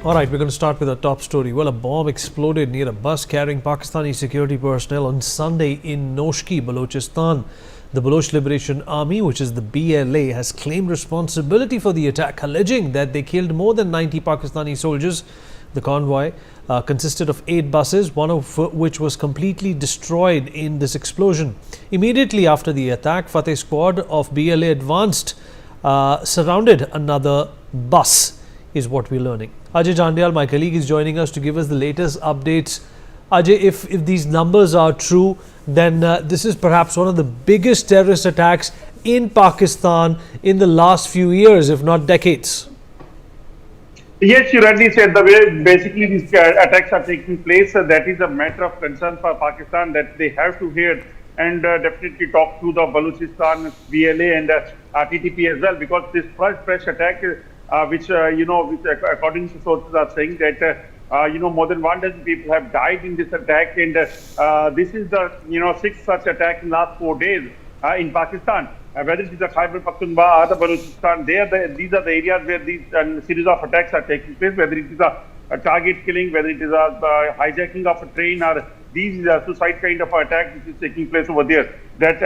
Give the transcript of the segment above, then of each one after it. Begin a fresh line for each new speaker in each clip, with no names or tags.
All right, we're going to start with our top story. Well, a bomb exploded near a bus carrying Pakistani security personnel on Sunday in Noshki, Balochistan. The Baloch Liberation Army, which is the BLA, has claimed responsibility for the attack, alleging that they killed more than 90 Pakistani soldiers. The convoy consisted of 8 buses, one of which was completely destroyed in this explosion. Immediately after the attack, Fateh squad of BLA advanced, surrounded another bus, is what we're learning. Ajay Jandial, my colleague, is joining us to give us the latest updates. Ajay, if these numbers are true, then this is perhaps one of the biggest terrorist attacks in Pakistan in the last few years, if not decades.
Yes, you rightly said. The way basically these attacks are taking place, that is a matter of concern for Pakistan, that they have to hear and definitely talk to the Balochistan, BLA and TTP as well, because this fresh attack, which according to sources are saying that more than 1 dozen people have died in this attack, and this is the 6th such attack in last 4 days in Pakistan. Whether it is the Khyber Pakhtunkhwa or the Balochistan, these are the areas where these series of attacks are taking place. Whether it is a target killing, whether it is a hijacking of a train, or these suicide kind of attack which is taking place over there, that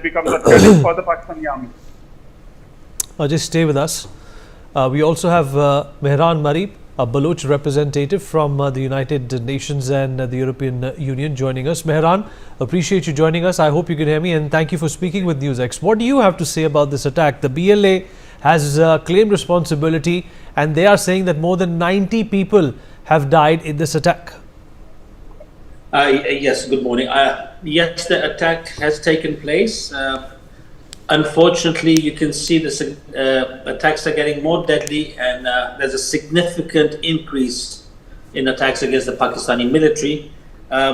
becomes a challenge for the Pakistani army.
Just stay with us. We also have Mehran Marib, a Baloch representative from the United Nations and the European Union, joining us. Mehran, appreciate you joining us. I hope you can hear me, and thank you for speaking with NewsX. What do you have to say about this attack? The BLA has claimed responsibility, and they are saying that more than 90 people have died in this attack.
Yes, good morning. Yes, the attack has taken place. Unfortunately, you can see the attacks are getting more deadly, and there's a significant increase in attacks against the Pakistani military.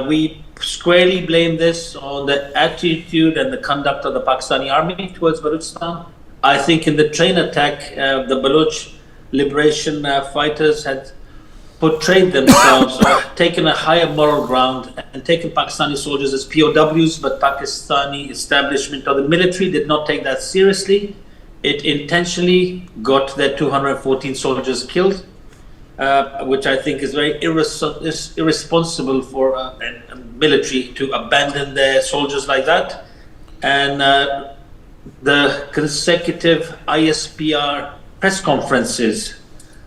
We squarely blame this on the attitude and the conduct of the Pakistani army towards Balochistan. I think in the train attack, the Baloch Liberation fighters had portrayed themselves or taken a higher moral ground and taken Pakistani soldiers as POWs, but Pakistani establishment of the military did not take that seriously. It intentionally got their 214 soldiers killed, which I think is very irresponsible for a military to abandon their soldiers like that. And the consecutive ISPR press conferences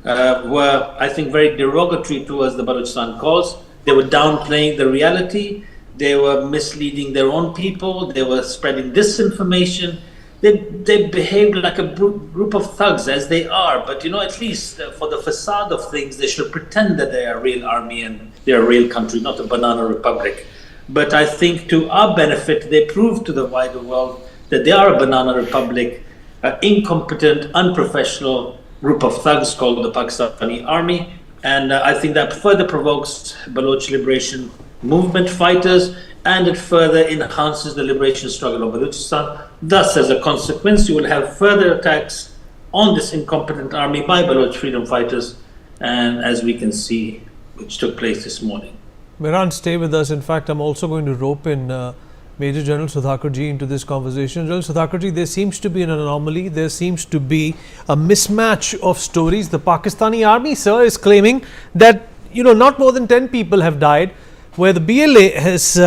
were, I think, very derogatory towards the Balochistan cause. They were downplaying the reality. They were misleading their own people. They were spreading disinformation. They behaved like a group of thugs, as they are. But, at least for the facade of things, they should pretend that they are a real army and they're a real country, not a banana republic. But I think to our benefit, they proved to the wider world that they are a banana republic, incompetent, unprofessional group of thugs called the Pakistani army, and I think that further provokes Baloch Liberation Movement fighters, and it further enhances the liberation struggle of Balochistan. Thus, as a consequence, you will have further attacks on this incompetent army by Baloch freedom fighters, and as we can see, which took place this morning.
Mehran, stay with us. In fact, I'm also going to rope in Major General Sudhakarji into this conversation. General Sudhakarji, there seems to be an anomaly. There seems to be a mismatch of stories. The Pakistani army, sir, is claiming that, not more than 10 people have died, where the BLA has,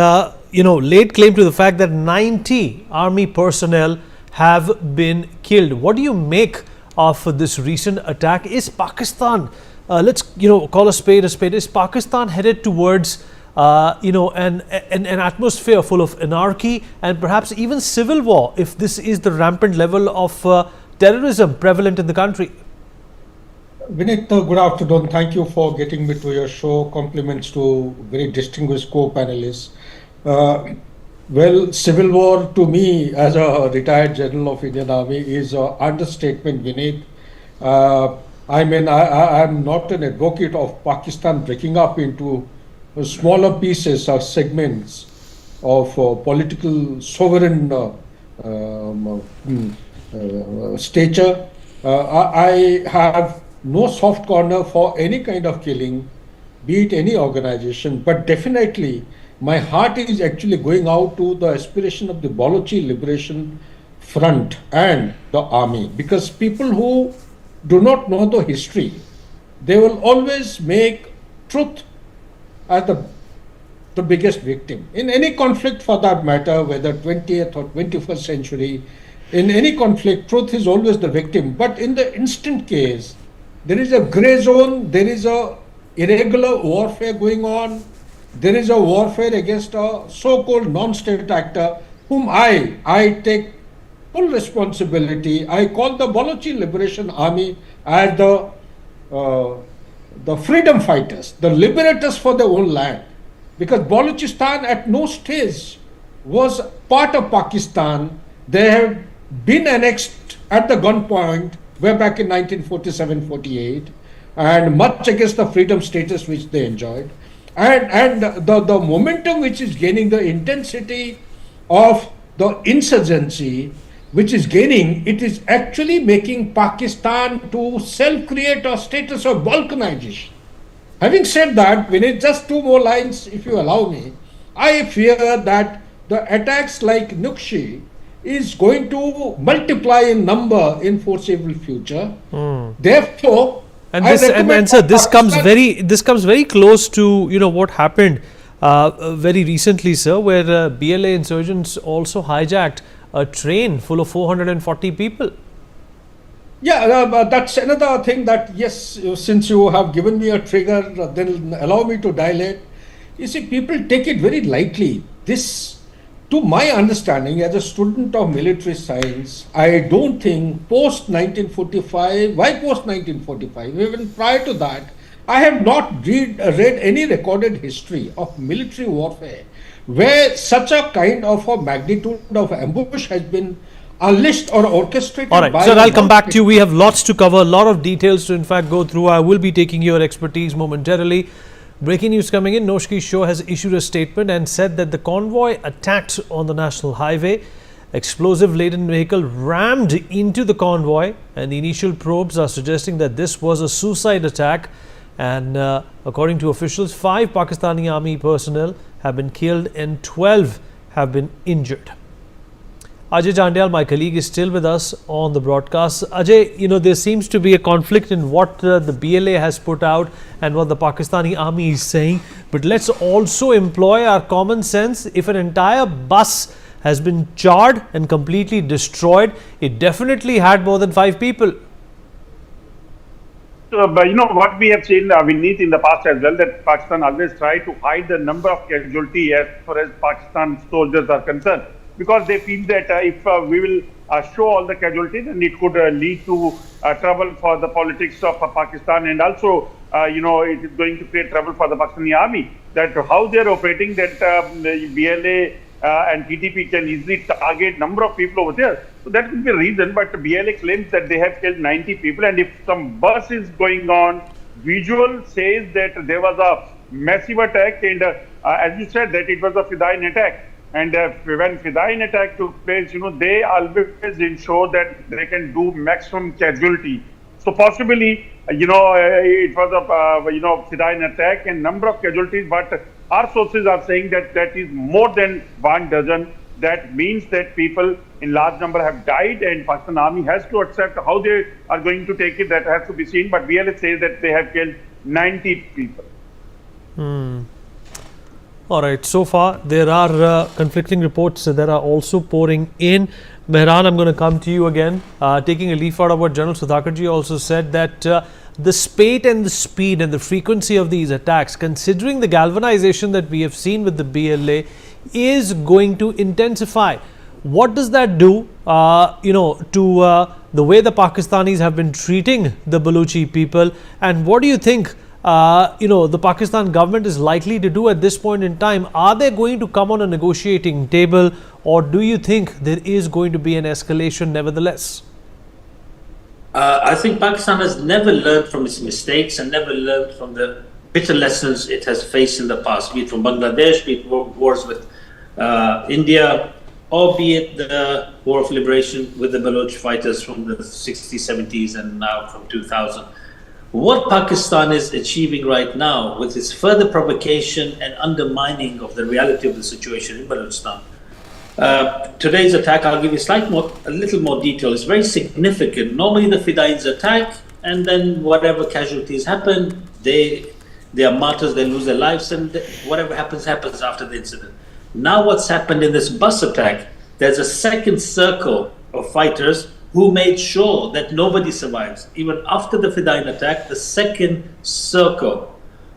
laid claim to the fact that 90 army personnel have been killed. What do you make of this recent attack? Is Pakistan, let's, call a spade, is Pakistan headed towards an atmosphere full of anarchy and perhaps even civil war, if this is the rampant level of terrorism prevalent in the country?
Vinit, good afternoon. Thank you for getting me to your show. Compliments to very distinguished co-panelists. Well, civil war to me, as a retired general of Indian Army, is an understatement, Vinit. I'm not an advocate of Pakistan breaking up into smaller pieces or segments of political sovereign stature. I have no soft corner for any kind of killing, be it any organization, but definitely my heart is actually going out to the aspiration of the Balochi Liberation Front and the army, because people who do not know the history they will always make truth as the biggest victim. In any conflict for that matter, whether 20th or 21st century, in any conflict, truth is always the victim. But in the instant case, there is a gray zone, there is a irregular warfare going on, there is a warfare against a so-called non-state actor whom I take full responsibility. I call the Baloch Liberation Army as the freedom fighters, the liberators for their own land. Because Balochistan at no stage was part of Pakistan. They have been annexed at the gunpoint way back in 1947-48, and much against the freedom status which they enjoyed. And the momentum which is gaining, the intensity of the insurgency which is gaining, it is actually making Pakistan to self-create a status of balkanization. Having said that, Vinay, just two more lines, if you allow me. I fear that the attacks like Noshki is going to multiply in number in foreseeable future. Therefore,
sir, this comes very close to what happened very recently, sir, where BLA insurgents also hijacked a train full of 440 people.
Yeah, that's another thing that, yes, since you have given me a trigger, then allow me to dilate. You see, people take it very lightly. This, to my understanding, as a student of military science, I don't think post-1945, why post-1945? Even prior to that, I have not read any recorded history of military warfare where such a kind of a magnitude of ambush has been unleashed or orchestrated.
All right, sir, I'll come back to you. We have lots to cover, a lot of details to in fact go through. I will be taking your expertise momentarily. Breaking news coming in. Noshki Show has issued a statement and said that the convoy attacked on the national highway. Explosive-laden vehicle rammed into the convoy, and the initial probes are suggesting that this was a suicide attack. And according to officials, 5 Pakistani army personnel have been killed and 12 have been injured. Ajay Jandyal, my colleague, is still with us on the broadcast. Ajay, there seems to be a conflict in what the BLA has put out and what the Pakistani army is saying. But let's also employ our common sense. If an entire bus has been charred and completely destroyed, it definitely had more than 5 people.
But what we have seen, Vineet, in the past as well, that Pakistan always tried to hide the number of casualties as far as Pakistan soldiers are concerned, because they feel that if we will show all the casualties, then it could lead to trouble for the politics of Pakistan, and also, it is going to create trouble for the Pakistani army. That how they are operating, that the BLA and TTP can easily target number of people over there. So that could be a reason, but BLA claims that they have killed 90 people, and if some bus is going on, visual says that there was a massive attack, and as you said, that it was a Fidayeen attack. And when Fidayeen attack took place, they always ensure that they can do maximum casualty. So possibly, it was a, Fidayeen attack and number of casualties, but our sources are saying that that is more than 1 dozen. That means that people in large number have died, and Pakistan army has to accept how they are going to take it. That has to be seen. But BLA says that they have killed 90 people.
All right. So far, there are conflicting reports that are also pouring in. Mehran, I'm going to come to you again. Taking a leaf out of what General Sudhakarji also said, that the spate and the speed and the frequency of these attacks, considering the galvanization that we have seen with the BLA, is going to intensify. What does that do, to the way the Pakistanis have been treating the Balochi people? And what do you think, the Pakistan government is likely to do at this point in time? Are they going to come on a negotiating table, or do you think there is going to be an escalation nevertheless?
I think Pakistan has never learned from its mistakes and never learned from the bitter lessons it has faced in the past, be it from Bangladesh, be it wars with India, or be it the war of liberation with the Baloch fighters from the 60s, 70s, and now from 2000. What Pakistan is achieving right now with its further provocation and undermining of the reality of the situation in Balochistan. Today's attack, I'll give you a little more detail. It's very significant. Normally the Fidayeens attack, and then whatever casualties happen, they are martyrs, they lose their lives, and whatever happens after the incident. Now what's happened in this bus attack, there's a second circle of fighters who made sure that nobody survives. Even after the Fidain attack, the second circle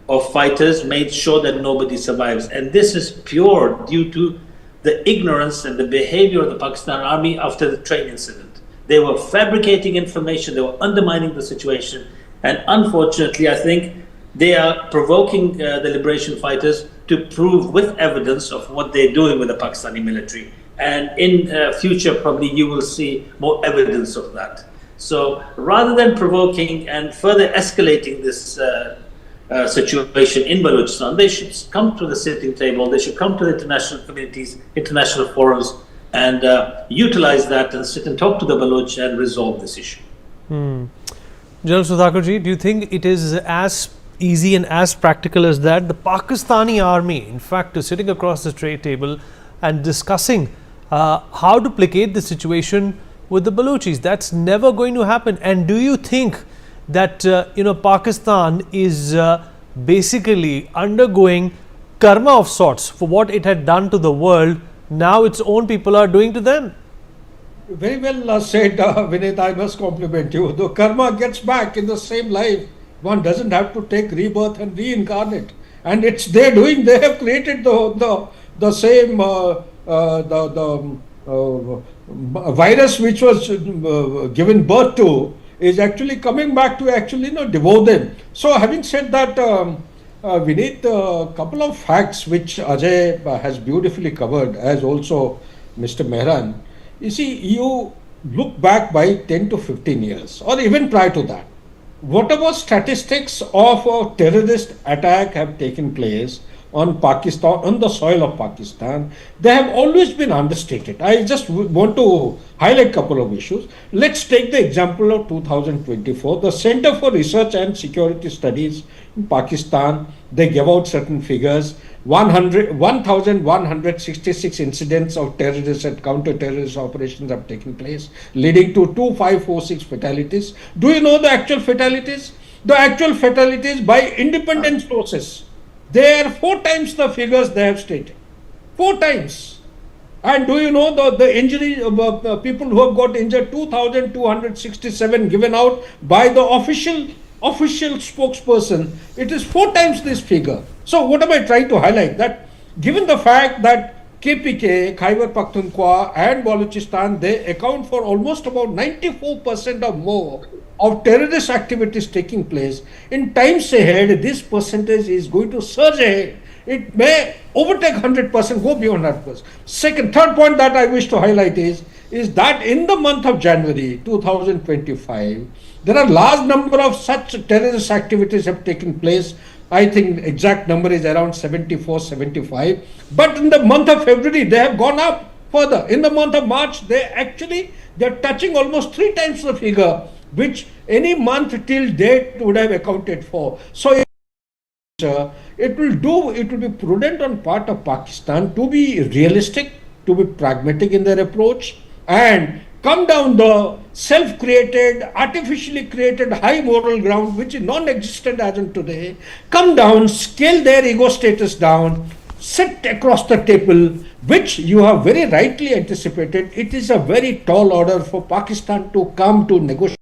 of fighters made sure that nobody survives. And this is pure due to the ignorance and the behavior of the Pakistan army after the train incident. They were fabricating information, they were undermining the situation, and unfortunately, I think they are provoking the liberation fighters to prove with evidence of what they're doing with the Pakistani military. And in future, probably you will see more evidence of that. So rather than provoking and further escalating this situation in Balochistan, they should come to the sitting table, they should come to the international communities, international forums, and utilize that and sit and talk to the Baloch and resolve this issue.
General Sudhakarji, do you think it is as easy and as practical as that? The Pakistani army, in fact, is sitting across the trade table and discussing how to placate the situation with the Balochis. That's never going to happen. And do you think that Pakistan is basically undergoing karma of sorts for what it had done to the world? Now its own people are doing to them.
Very well said, Vinit. I must compliment you. The karma gets back in the same life. One doesn't have to take rebirth and reincarnate. And it's they're doing. They have created the same virus which was given birth to is actually coming back to actually devour them. So having said that, Vinit, a couple of facts which Ajay has beautifully covered, as also Mr. Mehran. You see, you look back by 10 to 15 years, or even prior to that, whatever statistics of a terrorist attack have taken place on Pakistan, on the soil of Pakistan, they have always been understated. I just want to highlight a couple of issues. Let's take the example of 2024. The Center for Research and Security Studies in Pakistan, they gave out certain figures. 1,166 incidents of terrorist and counter-terrorist operations have taken place, leading to 2,546 fatalities. Do you know the actual fatalities? The actual fatalities by independent sources, they are 4 times the figures they have stated. 4 times. And do you know the injury people who have got injured? 2,267 given out by the official spokesperson. It is 4 times this figure. So what am I trying to highlight? That given the fact that KPK, Khyber Pakhtunkhwa and Balochistan, they account for almost about 94% or more of terrorist activities taking place, in times ahead, this percentage is going to surge ahead. It may overtake 100%, go beyond 100%. Third point that I wish to highlight is that in the month of January 2025, there are large number of such terrorist activities have taken place. I think exact number is around 74, 75. But in the month of February, they have gone up further. In the month of March, they're touching almost 3 times the figure, which any month till date would have accounted for. So it will be prudent on part of Pakistan to be realistic, to be pragmatic in their approach, and come down the self-created, artificially created high moral ground, which is non-existent as of today. Come down, scale their ego status down, sit across the table, which you have very rightly anticipated. It is a very tall order for Pakistan to come to negotiate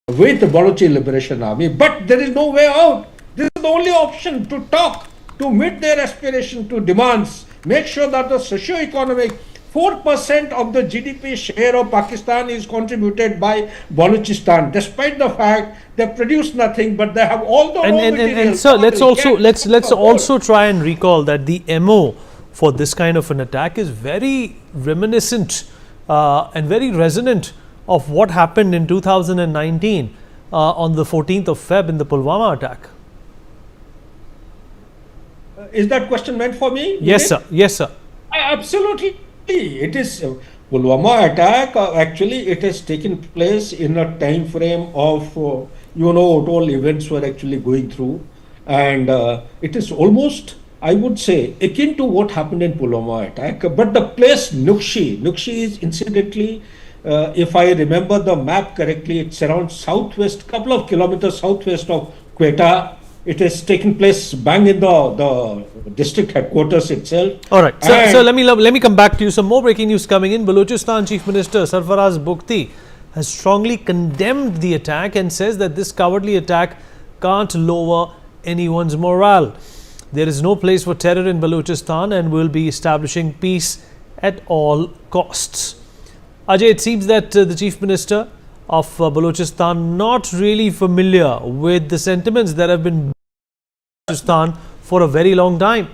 with the Baloch Liberation Army, but there is no way out. This is the only option, to talk, to meet their aspiration, to demands, make sure that the socio-economic 4% of the GDP share of Pakistan is contributed by Balochistan, despite the fact they produce nothing, but they have all the raw materials.
And sir, let's also try and recall that the MO for this kind of an attack is very reminiscent and very resonant of what happened in 2019 on the 14th of Feb in the Pulwama attack.
Is that question meant for me?
Yes, sir. Yes, sir.
Absolutely. It is Pulwama attack. Actually, it has taken place in a time frame of all events were actually going through, and it is almost, I would say, akin to what happened in Pulwama attack. But the place Noshki is incidentally If I remember the map correctly, it's around southwest, couple of kilometers southwest of Quetta. It is taking place bang in the district headquarters itself.
All right. So let me come back to you. Some more breaking news coming in. Balochistan Chief Minister Sarfaraz Bukti has strongly condemned the attack and says that this cowardly attack can't lower anyone's morale. There is no place for terror in Balochistan and will be establishing peace at all costs. Ajay, it seems that the Chief Minister of Balochistan not really familiar with the sentiments that have been Balochistan for a very long time.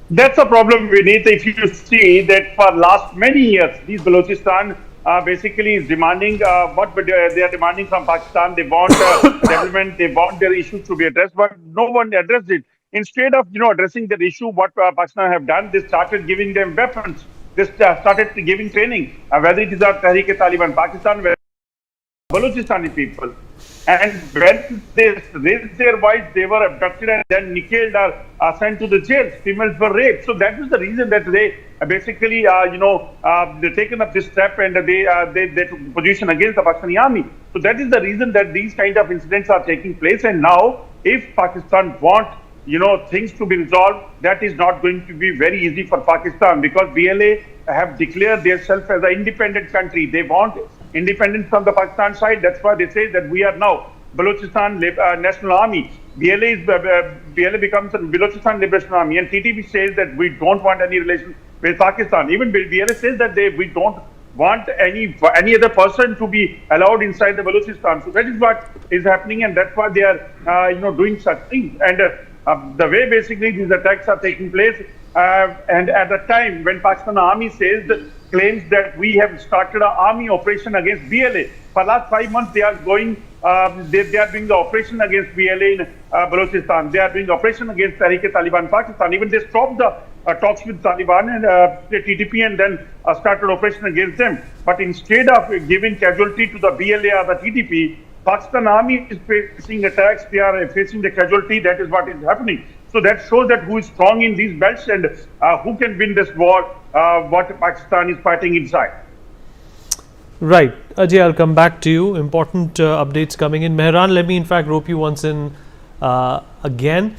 That's a problem, Vineet. If you see that for last many years, these Balochistan basically is demanding what they are demanding from Pakistan. They want development, they want their issues to be addressed, but no one addressed it. Instead of addressing that issue, what Pakistan have done, they started giving them weapons. They started giving training, whether it is our Tehreek-e-Taliban Pakistan, whether Balochistan people. And when they raised their voice, they were abducted and then killed or sent to the jails. Females were raped. So that is the reason that they basically, they taken up this step and they took position against the Pakistani army. So that is the reason that these kind of incidents are taking place. And now, if Pakistan want things to be resolved, that is not going to be very easy for Pakistan, because BLA have declared themselves as an independent country. They want independence from the Pakistan side. That's why they say that we are now Balochistan National Army. BLA becomes a Balochistan Liberation Army, and TTP says that we don't want any relation with Pakistan. Even BLA says that we don't want any other person to be allowed inside the Balochistan. So that is what is happening, and that's why they are doing such things. And the way basically these attacks are taking place, and at the time when Pakistan Army claims that we have started an army operation against BLA. For last 5 months, they are going. They are doing the operation against BLA in Balochistan. They are doing operation against Tehreek-e-Taliban Pakistan. Even they stopped the talks with Taliban and the TTP, and then started operation against them. But instead of giving casualty to the BLA or the TTP, Pakistan Army is facing attacks. They are facing the casualty. That is what is happening. So that shows that who is strong in these belts and who can win this war, what Pakistan is fighting inside.
Right. Ajay, I'll come back to you. Important updates coming in. Mehran, let me in fact rope you once in again.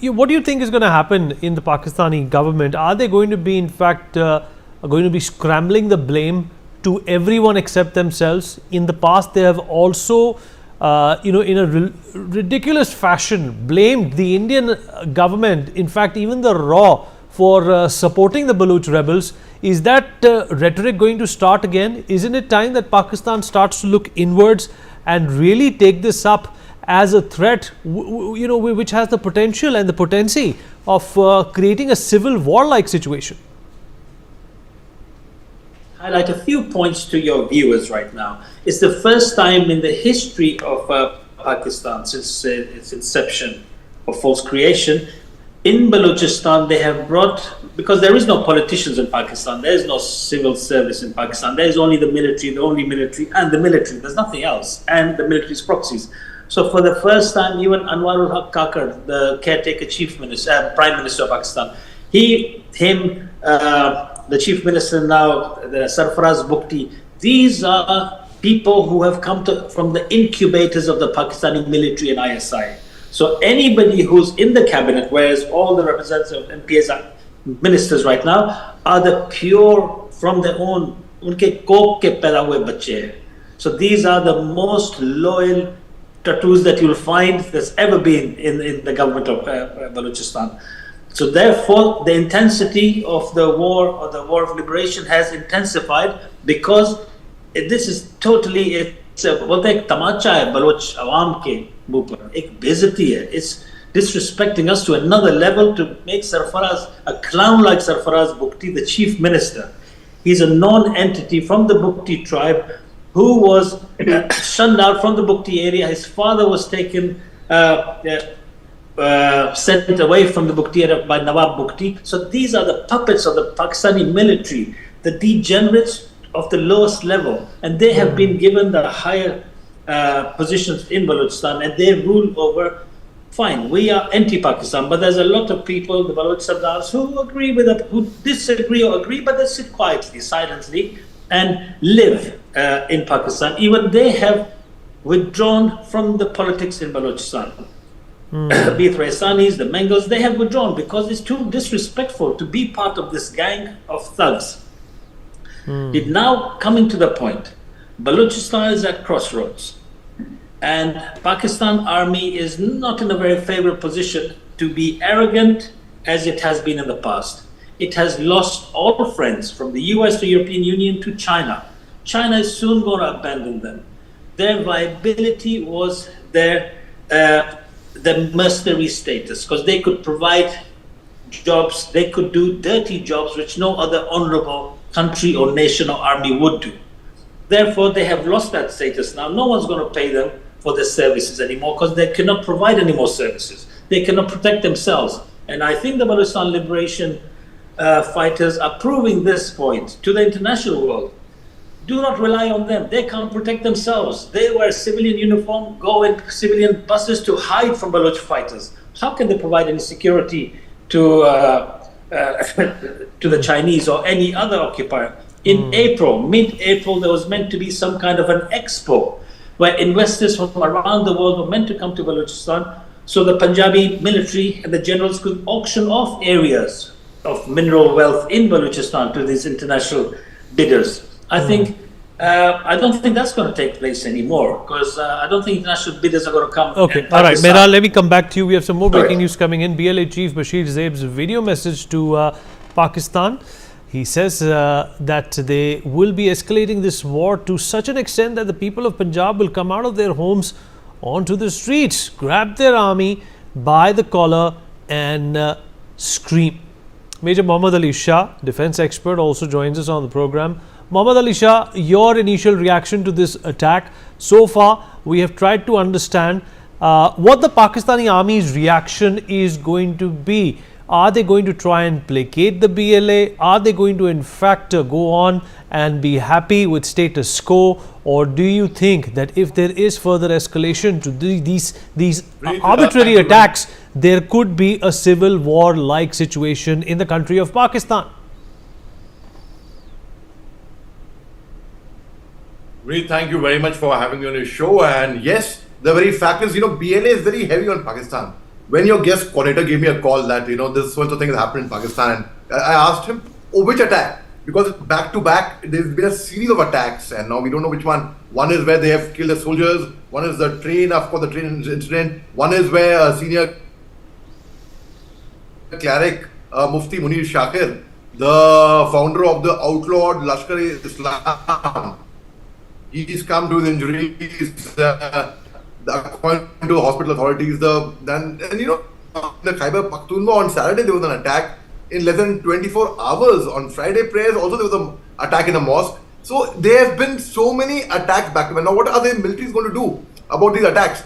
What do you think is going to happen in the Pakistani government? Are they going to be in fact going to be scrambling the blame to everyone except themselves? In the past, they have also in a ridiculous fashion blamed the Indian government, in fact even the RAW, for supporting the Baloch rebels. Is that rhetoric going to start again? Isn't it time that Pakistan starts to look inwards and really take this up as a threat, which has the potential and the potency of creating a civil war-like situation?
Highlight a few points to your viewers right now. It's the first time in the history of Pakistan since its inception or false creation. In Balochistan, they have brought, because there is no politicians in Pakistan, there is no civil service in Pakistan, there is only the military, and the military, there's nothing else, and the military's proxies. So for the first time, even Anwarul Haq Kakar, the caretaker Prime Minister of Pakistan, the Chief Minister now, the Sarfaraz Bukti, these are people who have come from the incubators of the Pakistani military and ISI. So anybody who's in the cabinet, whereas all the representatives and MPs are ministers right now, are the pure from their own, unke kook ke paida hue bacche hai. So these are the most loyal tattoos that you'll find that's ever been in the government of Balochistan. So therefore, the intensity of the war or the war of liberation has intensified, because this is totally, बोलते हैं एक तमाचा है Bloch अवाम के ऊपर, एक बेइज्जती है. It's disrespecting us to another level to make Sarfaraz, a clown like Sarfaraz Bukti, the chief minister. He's a non-entity from the Bukti tribe who was shunned out from the Bukti area. His father was taken, sent away from the Bukti area by Nawab Bukti. So these are the puppets of the Pakistani military, the degenerates of the lowest level, and they have been given the higher positions in Balochistan, and they rule over. Fine, we are anti-Pakistan, but there's a lot of people, the Baloch Sardars, who agree with it, who disagree or agree, but they sit quietly, silently, and live in Pakistan. Even they have withdrawn from the politics in Balochistan. Be it Raisanis, the Mangos, they have withdrawn because it's too disrespectful to be part of this gang of thugs. It now coming to the point, Balochistan is at crossroads, and Pakistan army is not in a very favorable position to be arrogant as it has been in the past. It has lost all friends from the US to European Union to China. China is soon going to abandon them. Their viability was their mercenary status, because they could provide jobs, they could do dirty jobs which no other honorable country or nation or army would do. Therefore, they have lost that status now. No one's going to pay them for their services anymore because they cannot provide any more services. They cannot protect themselves. And I think the Balochistan Liberation fighters are proving this point to the international world. Do not rely on them. They can't protect themselves. They wear civilian uniform, go in civilian buses to hide from Baloch fighters. How can they provide any security to the Chinese or any other occupier? In April, mid-April, there was meant to be some kind of an expo where investors from around the world were meant to come to Balochistan, so the Punjabi military and the generals could auction off areas of mineral wealth in Balochistan to these international bidders. I don't think that's going to take place anymore, because I don't think international bidders are going to come.
Okay, all right, Mehran, let me come back to you. We have some more breaking news coming in. BLA Chief Bashir Zaib's video message to Pakistan. He says that they will be escalating this war to such an extent that the people of Punjab will come out of their homes onto the streets, grab their army by the collar and scream. Major Mohammad Ali Shah, defense expert, also joins us on the program. Mohammad Ali Shah, your initial reaction to this attack. So far, we have tried to understand what the Pakistani army's reaction is going to be. Are they going to try and placate the BLA? Are they going to in fact go on and be happy with status quo? Or do you think that if there is further escalation to these arbitrary attacks, there could be a civil war-like situation in the country of Pakistan?
Really, thank you very much for having me on your show. And yes, the very fact is, BLA is very heavy on Pakistan. When your guest coordinator gave me a call that, this sort of thing has happened in Pakistan, I asked him, which attack? Because back to back, there's been a series of attacks, and now we don't know which one. One is where they have killed the soldiers. One is the train, of course, the train incident. One is where a senior cleric, Mufti Munir Shakir, the founder of the outlawed Lashkar-e-Islam, he's come to his injuries. According to the hospital authorities, in the Khyber Pakhtunkhwa on Saturday there was an attack. In less than 24 hours on Friday prayers, also there was an attack in a mosque. So there have been so many attacks back to back. Now, what are the militaries going to do about these attacks?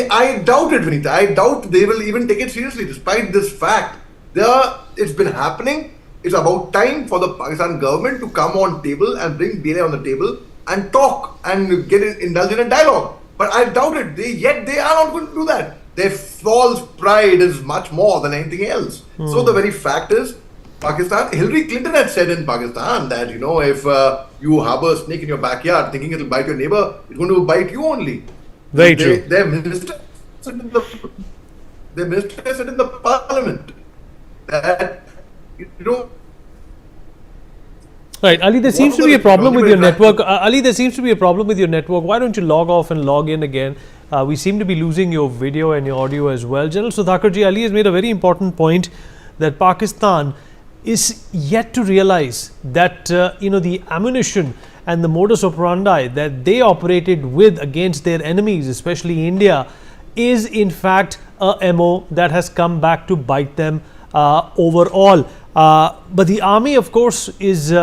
I doubt it, Vinita. I doubt they will even take it seriously, despite this fact. It's been happening. It's about time for the Pakistan government to come on table and bring BLA on the table and talk and indulge in a dialogue. But I doubt it. They are not going to do that. Their false pride is much more than anything else. So the very fact is, Pakistan, Hillary Clinton had said in Pakistan that, if you harbor a snake in your backyard thinking it will bite your neighbor, it's going to bite you only.
Very true.
Their minister said in the parliament that,
Right, Ali, there seems to be a problem with your network. Ali, there seems to be a problem with your network. Why don't you log off and log in again? We seem to be losing your video and your audio as well. General Sudhakarji, Ali has made a very important point that Pakistan is yet to realize that, the ammunition and the modus operandi that they operated with against their enemies, especially India, is in fact a MO that has come back to bite them overall. But the army, of course, is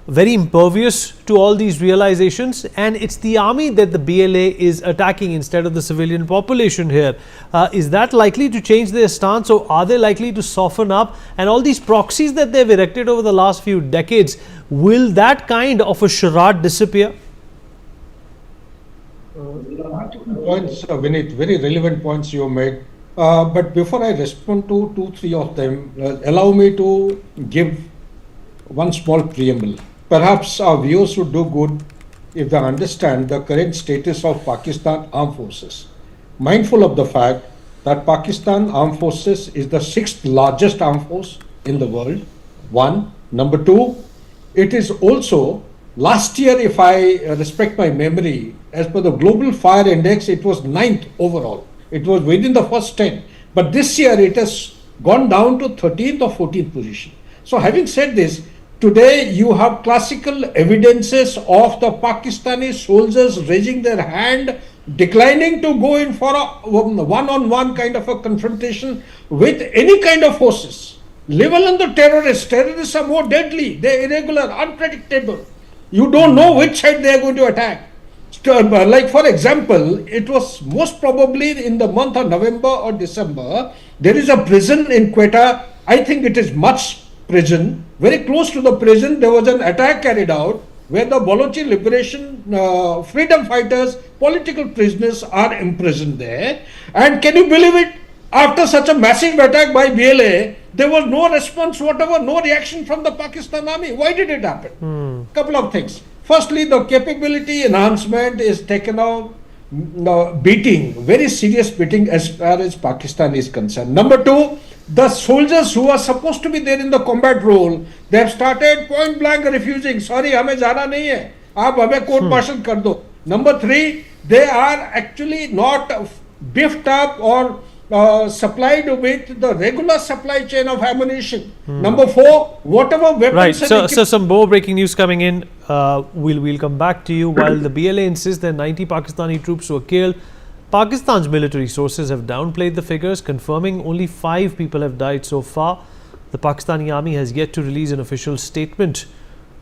very impervious to all these realizations, and it's the army that the BLA is attacking instead of the civilian population here. Is that likely to change their stance, or are they likely to soften up? And all these proxies that they've erected over the last few decades, will that kind of a charade disappear?
Points, Vinit, very relevant points you made. But before I respond to 2-3 of them, allow me to give one small preamble. perhaps our viewers would do good if they understand the current status of Pakistan Armed Forces. Mindful of the fact that Pakistan Armed Forces is the 6th largest armed force in the world, one. Number two, it is also, last year, if I respect my memory, as per the Global Fire Index, it was 9th overall. It was within the first 10. But this year, it has gone down to 13th or 14th position. So having said this, today you have classical evidences of the Pakistani soldiers raising their hand, declining to go in for a one-on-one kind of a confrontation with any kind of forces. Leave alone the terrorists. Terrorists are more deadly. They're irregular, unpredictable. You don't know which side they are going to attack. Like for example, it was most probably in the month of November or December, there is a prison in Quetta. I think it is Much prison. Very close to the prison, there was an attack carried out where the Baloch Liberation freedom fighters, political prisoners are imprisoned there. And can you believe it? After such a massive attack by BLA, there was no response whatever, no reaction from the Pakistan Army. Why did it happen? Couple of things. Firstly, the capability enhancement is taken out, beating, very serious beating as far as Pakistan is concerned. Number two, the soldiers who are supposed to be there in the combat role, they have started point blank refusing. Sorry, हमें जाना नहीं है. आप हमें court martial कर दो. Number three, they are actually not beefed up or supplied with the regular supply chain of ammunition. Number four, whatever weapons.
Right. So some more breaking news coming in. We'll come back to you. While the BLA insists that 90 Pakistani troops were killed, Pakistan's military sources have downplayed the figures, confirming only 5 people have died so far. The Pakistani army has yet to release an official statement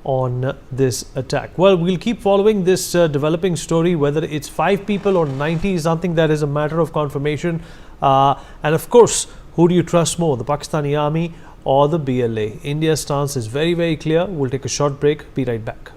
on this attack. Well, we'll keep following this developing story. Whether it's 5 people or 90 is something that is a matter of confirmation. And of course, who do you trust more, the Pakistani army or the BLA? India's stance is very, very clear. We'll take a short break. Be right back.